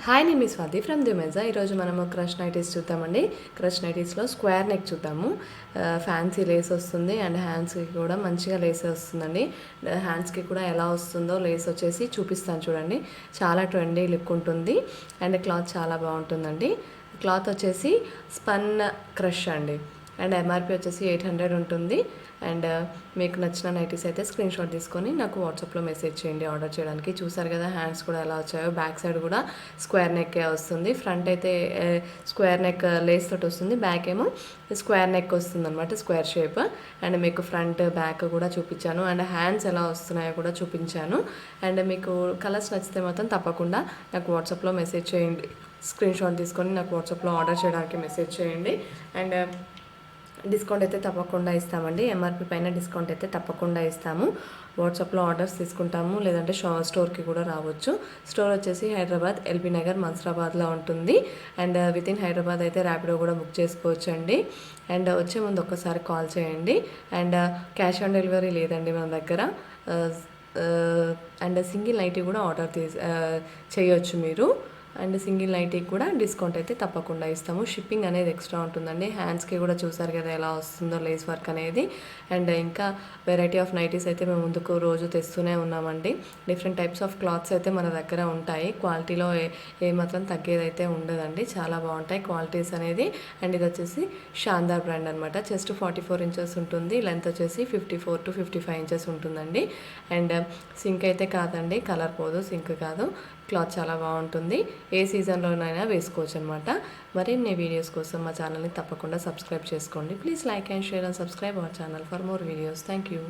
Hi, నేను మీ Swathi from దిమెజా. ఈరోజు మనము క్రష్ నైటీస్ చూద్దామండి. క్రష్ నైటీస్లో స్క్వేర్ నెక్ చూద్దాము. ఫ్యాన్సీ లేస్ వస్తుంది అండ్ హ్యాండ్స్కి కూడా మంచిగా లేస్ వస్తుందండి. హ్యాండ్స్కి కూడా ఎలా వస్తుందో లేస్ వచ్చేసి చూపిస్తాను చూడండి. చాలా ట్రెండీ లుక్ ఉంటుంది అండ్ క్లాత్ చాలా బాగుంటుందండి. క్లాత్ వచ్చేసి స్పన్ క్రష్ అండి అండ్ ఎంఆర్పి వచ్చేసి 800 ఉంటుంది. అండ్ మీకు నచ్చిన నైటీస్ అయితే స్క్రీన్ షాట్ తీసుకొని నాకు వాట్సాప్లో మెసేజ్ చేయండి ఆర్డర్ చేయడానికి. చూసారు కదా హ్యాండ్స్ కూడా ఎలా వచ్చాయో. బ్యాక్ సైడ్ కూడా స్క్వేర్ నెక్ వస్తుంది. ఫ్రంట్ అయితే స్క్వేర్ నెక్ లేస్ తోటి వస్తుంది, బ్యాక్ ఏమో స్క్వేర్ నెక్ వస్తుంది అనమాట, స్క్వేర్ షేప్. అండ్ మీకు ఫ్రంట్ బ్యాక్ కూడా చూపించాను అండ్ హ్యాండ్స్ ఎలా వస్తున్నాయో కూడా చూపించాను. అండ్ మీకు కలర్స్ నచ్చితే మాత్రం తప్పకుండా నాకు వాట్సాప్లో మెసేజ్ చేయండి. స్క్రీన్ షాట్ తీసుకొని నాకు వాట్సాప్లో ఆర్డర్ చేయడానికి మెసేజ్ చేయండి. అండ్ డిస్కౌంట్ అయితే తప్పకుండా ఇస్తామండి. ఎంఆర్పి పైన డిస్కౌంట్ అయితే తప్పకుండా ఇస్తాము. వాట్సాప్లో ఆర్డర్స్ తీసుకుంటాము, లేదంటే స్టోర్కి కూడా రావచ్చు. స్టోర్ వచ్చేసి హైదరాబాద్ ఎల్బీ నగర్ మన్సరాబాద్లో ఉంటుంది. అండ్ విత్ ఇన్ హైదరాబాద్ అయితే ర్యాపిడో కూడా బుక్ చేసుకోవచ్చు అండి. అండ్ వచ్చే ముందు ఒక్కసారి కాల్ చేయండి. అండ్ క్యాష్ ఆన్ డెలివరీ లేదండి మన దగ్గర. అండ్ సింగిల్ నైటీ కూడా ఆర్డర్ చేయొచ్చు మీరు. అండ్ సింగిల్ నైటీకి కూడా డిస్కౌంట్ అయితే తప్పకుండా ఇస్తాము. షిప్పింగ్ అనేది ఎక్స్ట్రా ఉంటుందండి. హ్యాండ్స్కి కూడా చూసారు కదా ఎలా వస్తుందో లేస్ వర్క్ అనేది. అండ్ ఇంకా వెరైటీ ఆఫ్ నైటీస్ అయితే మేము ముందుకు రోజు తెస్తూనే ఉన్నామండి. డిఫరెంట్ టైప్స్ ఆఫ్ క్లాత్స్ అయితే మన దగ్గర ఉంటాయి. క్వాలిటీలో ఏమాత్రం తగ్గేదైతే ఉండదండి. చాలా బాగుంటాయి క్వాలిటీస్ అనేది. అండ్ ఇది వచ్చేసి షాందార్ బ్రాండ్ అనమాట. చెస్ట్ 44 ఇంచెస్ ఉంటుంది, లెంత్ వచ్చేసి 54 to 55 ఇంచెస్ ఉంటుందండి. అండ్ సింక్ అయితే కాదండి, కలర్ పోదు, సింక్ కాదు. క్లాత్ చాలా బాగుంటుంది. ఏ సీజన్లోనైనా వేసుకోవచ్చు అనమాట. మరిన్ని వీడియోస్ కోసం మా ఛానల్ని తప్పకుండా సబ్స్క్రైబ్ చేసుకోండి. Please like and share and subscribe our channel for more videos. Thank you.